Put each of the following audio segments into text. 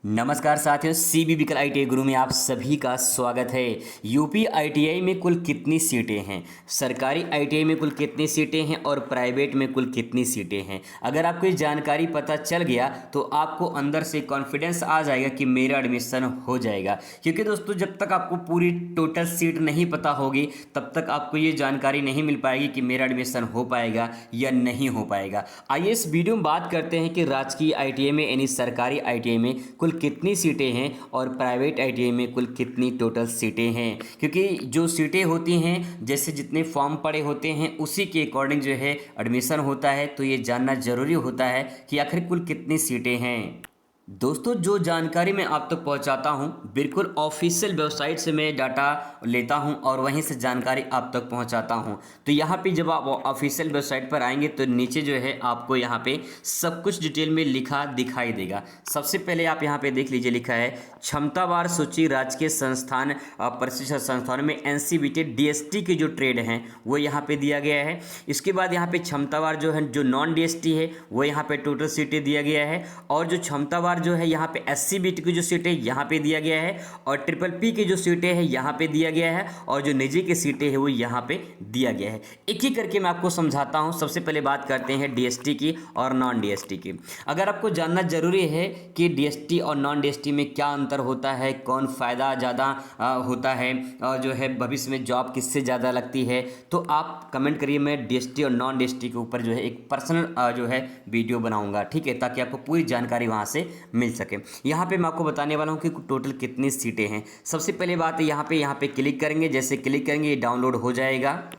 नमस्कार साथियों, सीबीबीकल आईटीआई गुरु में आप सभी का स्वागत है। यूपी आईटीआई में कुल कितनी सीटें हैं, सरकारी आईटीआई में कुल कितनी सीटें हैं और प्राइवेट में कुल कितनी सीटें हैं। अगर आपको ये जानकारी पता चल गया तो आपको अंदर से कॉन्फिडेंस आ जाएगा कि मेरा एडमिशन हो जाएगा। क्योंकि दोस्तों, जब तक आपको पूरी टोटल सीट नहीं पता होगी तब तक आपको ये जानकारी नहीं मिल पाएगी कि मेरा एडमिशन हो पाएगा या नहीं हो पाएगा। आइए इस वीडियो में बात करते हैं कि राजकीय आईटीआई में यानी सरकारी आईटीआई में कुल कितनी सीटें हैं और प्राइवेट आईटीआई में कुल कितनी टोटल सीटें हैं। क्योंकि जो सीटें होती हैं, जैसे जितने फॉर्म पड़े होते हैं उसी के अकॉर्डिंग जो है एडमिशन होता है, तो ये जानना ज़रूरी होता है कि आखिर कुल कितनी सीटें हैं। दोस्तों, जो जानकारी मैं आप तक पहुंचाता हूं बिल्कुल ऑफिशियल वेबसाइट से मैं डाटा लेता हूं और वहीं से जानकारी आप तक पहुंचाता हूं। तो यहां पे जब आप ऑफिशियल वेबसाइट पर आएंगे तो नीचे जो है आपको यहां पे सब कुछ डिटेल में लिखा दिखाई देगा। सबसे पहले आप यहां पे देख लीजिए, लिखा है क्षमतावार सूची राजकीय संस्थान प्रशिक्षण संस्थानों में एनसीबीटी डीएसटी के जो ट्रेड हैं वो यहाँ पे दिया गया है। इसके बाद यहाँ पे क्षमतावार जो है, जो नॉन डीएसटी है वो यहाँ पे टोटल सीटें दिया गया है, और जो क्षमतावार जो है यहाँ पे एससीबीटी की जो सीटें यहाँ पे दिया गया है, और ट्रिपल पी की जो सीटें हैं यहाँ पे दिया गया है, और जो निजी की सीटें हैं वो यहाँ पे दिया गया है। एक ही करके मैं आपको समझाता हूँ। सबसे पहले बात करते हैं डीएसटी की और नॉन डीएसटी की। अगर आपको जानना जरूरी है कि डीएसटी और नॉन डीएसटी में क्या अंतर होता है, कौन फ़ायदा ज़्यादा होता है, और जो है भविष्य में जॉब किससे ज़्यादा लगती है, तो आप कमेंट करिए। मैं डीएसटी और नॉन डीएसटी के ऊपर जो है एक पर्सनल जो है वीडियो बनाऊंगा, ठीक है, ताकि आपको पूरी जानकारी वहाँ से मिल सके। यहाँ पे मैं आपको बताने वाला हूँ कि टोटल कितनी सीटें हैं। सबसे पहले बात है, यहाँ पे क्लिक करेंगे। जैसे क्लिक करेंगे ये डाउनलोड हो जाएगा।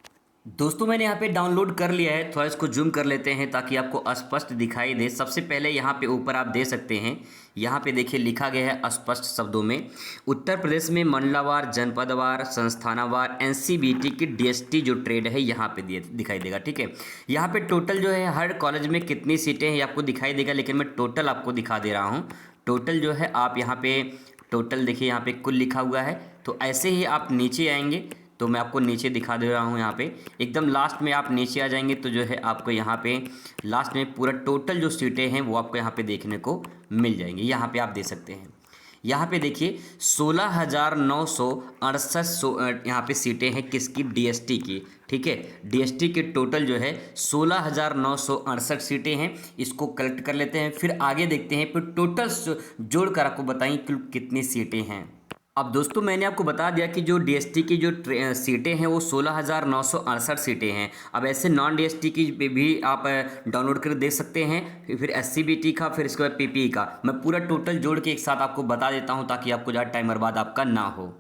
दोस्तों, मैंने यहाँ पे डाउनलोड कर लिया है। थोड़ा इसको जूम कर लेते हैं ताकि आपको स्पष्ट दिखाई दे। सबसे पहले यहाँ पे ऊपर आप दे सकते हैं, यहाँ पे देखिए लिखा गया है स्पष्ट शब्दों में, उत्तर प्रदेश में मंडलावार, जनपदवार, संस्थानावार एनसीबीटी की डीएसटी जो ट्रेड है यहाँ पे दिखाई देगा, ठीक है। यहाँ पे टोटल जो है हर कॉलेज में कितनी सीटें हैं ये आपको दिखाई देगा, लेकिन मैं टोटल आपको दिखा दे रहा हूँ। टोटल जो है आप यहाँ पे टोटल देखिए, यहाँ पे कुल लिखा हुआ है। तो ऐसे ही आप नीचे आएंगे तो मैं आपको नीचे दिखा दे रहा हूँ। यहाँ पे एकदम लास्ट में आप नीचे आ जाएंगे तो जो है आपको यहाँ पे लास्ट में पूरा टोटल जो सीटें हैं वो आपको यहाँ पे देखने को मिल जाएंगी। यहाँ पे आप दे सकते हैं। यहाँ पे देखिए 16,968 यहाँ पे सीटें हैं किसकी, डीएसटी की, ठीक है। डीएसटी के टोटल जो है 16,968 सीटें हैं। इसको कलेक्ट कर लेते हैं, फिर आगे देखते हैं, फिर टोटल जोड़कर आपको बताएं कि कितनी सीटें हैं। अब दोस्तों, मैंने आपको बता दिया कि जो डीएसटी की जो सीटें हैं वो 16,968 सीटें हैं। अब ऐसे नॉन डीएसटी की भी आप डाउनलोड कर देख सकते हैं, फिर एससीबीटी का, फिर इसके बाद पीपीई का। मैं पूरा टोटल जोड़ के एक साथ आपको बता देता हूं ताकि आपको ज़्यादा टाइम बर्बाद आपका ना हो।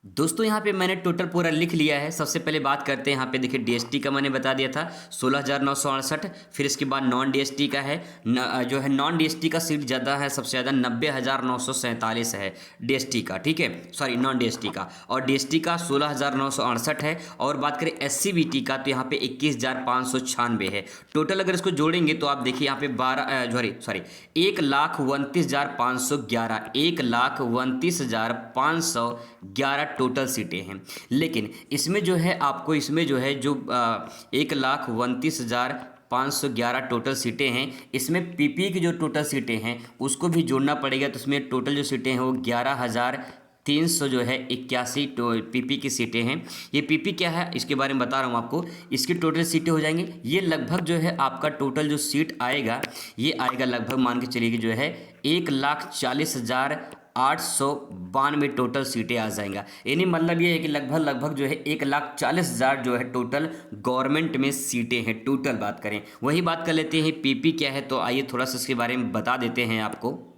दोस्तों, यहाँ पे मैंने टोटल पूरा लिख लिया है। सबसे पहले बात करते हैं, यहाँ पे देखिए डीएसटी का मैंने बता दिया था 16,968। फिर इसके बाद नॉन डीएसटी का है, जो है नॉन डीएसटी का सीट ज़्यादा है, सबसे ज़्यादा 90,947 है डीएसटी का, ठीक है, सॉरी नॉन डीएसटी का। और डीएसटी का 16,968 है। और बात करें एससीबीटी का तो यहाँ पे 21,596 है टोटल। अगर इसको जोड़ेंगे तो आप देखिए यहाँ पे 1,29,511 1,29,511 टोटल सीटें हैं। लेकिन इसमें जो है आपको, इसमें जो है जो 1,29,511 टोटल सीटें हैं, इसमें पीपी की जो टोटल सीटें हैं उसको भी जोड़ना पड़ेगा। तो इसमें टोटल जो सीटें हैं वो 11,300 जो है 81 पीपी की सीटें हैं। ये पीपी क्या है इसके बारे में बता रहा हूँ आपको। इसकी टोटल सीटें हो जाएंगी, ये लगभग जो है आपका टोटल जो सीट आएगा ये आएगा लगभग, मान के चलिए कि जो है 1,40,892 टोटल सीटें आ जाएगा। यानी मतलब ये है कि लगभग जो है 1,40,000 जो है टोटल गवर्नमेंट में सीटें हैं। टोटल बात करें, वही बात कर लेते हैं पीपी क्या है। तो आइए थोड़ा सा इसके बारे में बता देते हैं आपको।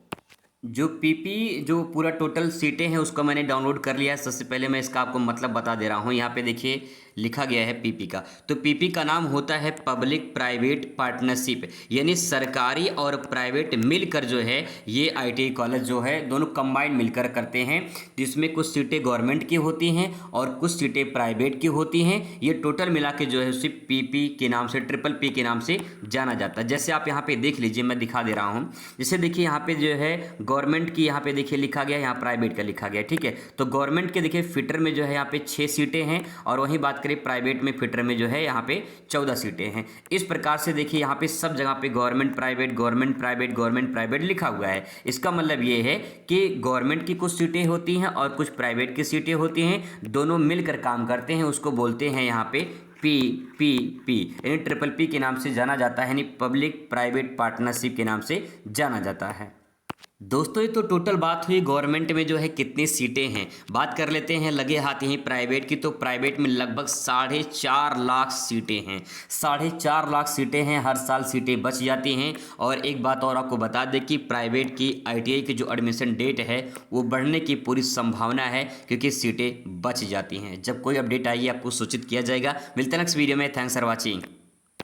जो पीपी जो पूरा टोटल सीटें हैं उसको मैंने डाउनलोड कर लिया है। सबसे पहले मैं इसका आपको मतलब बता दे रहा हूँ। यहाँ पे देखिए लिखा गया है पीपी का, तो पीपी का नाम होता है पब्लिक प्राइवेट पार्टनरशिप, यानी सरकारी और प्राइवेट मिलकर जो है ये आईटीआई कॉलेज जो है दोनों कंबाइंड मिलकर करते हैं, जिसमें कुछ सीटें गवर्नमेंट की होती हैं और कुछ सीटें प्राइवेट की होती हैं। ये टोटल मिला के जो है सिर्फ पीपी के नाम से, ट्रिपल पी के नाम से जाना जाता है। जैसे आप यहाँ पे देख लीजिए, मैं दिखा दे रहा हूँ। जैसे देखिए यहाँ पे जो है गवर्नमेंट की यहाँ पे देखिए लिखा गया, यहाँ प्राइवेट का लिखा गया, ठीक है। तो गवर्नमेंट के देखिए फिटर में जो है यहाँ पे 6 सीटें हैं, और वहीं बात बात करें प्राइवेट में फिटर में जो है यहाँ पे 14 सीटें हैं। इस प्रकार से देखिए यहाँ पे सब जगह पे government private government private government private लिखा हुआ है। इसका मतलब ये है कि गवर्नमेंट की कुछ सीटें होती हैं और कुछ प्राइवेट की सीटें होती हैं, दोनों मिलकर काम करते हैं, उसको बोलते हैं यहाँ पे पी यानी ट्रिपल पी के नाम से जाना जाता है, यानी पब्लिक प्राइवेट पार्टनरशिप के नाम से जाना जाता है। दोस्तों ये तो टोटल बात हुई गवर्नमेंट में जो है कितनी सीटें हैं। बात कर लेते हैं लगे हाथ यहीं प्राइवेट की। तो प्राइवेट में लगभग 4.5 लाख सीटें हैं। 4.5 लाख सीटें हैं, हर साल सीटें बच जाती हैं। और एक बात और आपको बता दें कि प्राइवेट की ITI की जो एडमिशन डेट है वो बढ़ने की पूरी संभावना है, क्योंकि सीटें बच जाती हैं। जब कोई अपडेट आएगी आपको सूचित किया जाएगा। मिलते हैं नेक्स्ट वीडियो में। Thanks for watching.